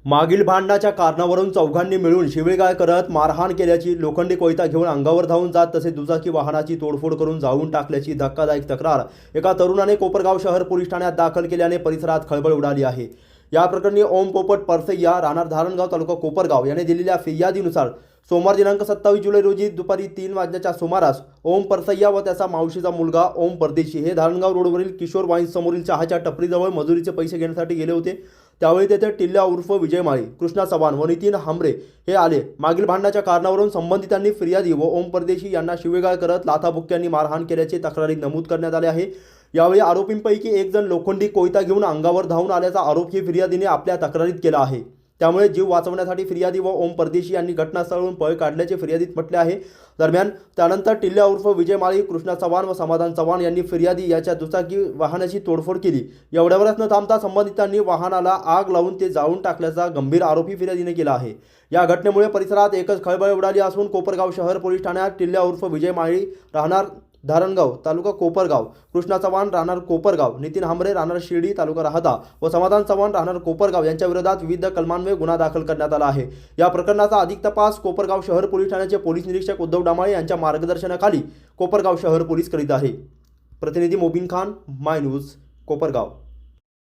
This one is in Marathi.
मागील भांडणाच्या कारणावरून चौघांनी मिळून शिवीगाळ करत मारहाण केल्याची, लोखंडी कोयता घेऊन अंगावर धावून जात तसेच दुचाकी वाहनाची तोडफोड करून जाळून टाकल्याची धक्कादायक तक्रार एका तरुणाने कोपरगाव शहर पोलीस ठाण्यात दाखल केल्याने परिसरात खळबळ उडाली आहे। या प्रकरणी ओम पोपट परसैया राहणार धारणगाव तालुका कोपरगाव याने दिलेल्या फिर्यादीनुसार सोमवार दिनांक 27 जुलै रोजी दुपारी 3 वाजण्याच्या सुमारास ओम परसैया व त्याचा मावशीचा मुलगा ओम परदेशी हे धारणगाव रोडवरील किशोर वाईन्स समोरील चहाच्या टपरीजवळ मजुरीचे पैसे घेण्यासाठी गेले होते। त्यावेळी तेथे टिल्ल्या उर्फ विजय माळी, कृष्णा चव्हाण व नितीन हांबरे हे आले। मागील भांडणाच्या कारणावरून संबंधितांनी फिर्यादी व ओम परदेशी यांना शिवीगाळ करत लाथाबुक्क्यांनी मारहाण केल्याचे तक्रारीत नमूद करण्यात आले आहे। यावेळी आरोपींपैकी एक जण लोखंडी कोयता घेऊन अंगावर धावून आल्याचा आरोप ही फिर्यादीने आपल्या तक्रारीत केला आहे। त्यामुळे जीव वाचवण्यासाठी फिर्यादी व ओम परदेशी यांनी घटनास्थळावरून पळ काढल्याचे फिर्यादीत म्हटले आहे। दरम्यान त्यानंतर टिल्ल्या उर्फ विजय माळी, कृष्णा चव्हाण व समाधान चव्हाण यांनी फिर्यादी याच्या दुचाकी वाहनाची तोडफोड केली। एवढ्यावरच न थांबता संबंधितांनी वाहनाला आग लावून ते जाळून टाकल्याचा गंभीर आरोप फिर्यादीने केला आहे। या घटनेमुळे परिसरात एकच खळबळ उडाली असून कोपरगाव शहर पोलीस ठाण्यात टिल्ल्या उर्फ विजय माळी राहणार धारणगाव तालुका कोपरगाव, कृष्णा चव्हाण राहणार कोपरगाव, नितीन हांबरे राहणार शिर्डी तालुका राहता व समाधान चव्हाण राहणार कोपरगाव यांच्या विरोधात विविध कलमांवर गुन्हा दाखल करण्यात आला आहे। या प्रकरणाचा अधिक तपास कोपरगाव शहर पोलीस ठाण्याचे पोलीस निरीक्षक उद्धव डामाळे यांच्या मार्गदर्शनाखाली कोपरगाव शहर पोलीस करीत आहे। प्रतिनिधी मोबिन खान, माय न्यूज, कोपरगाव।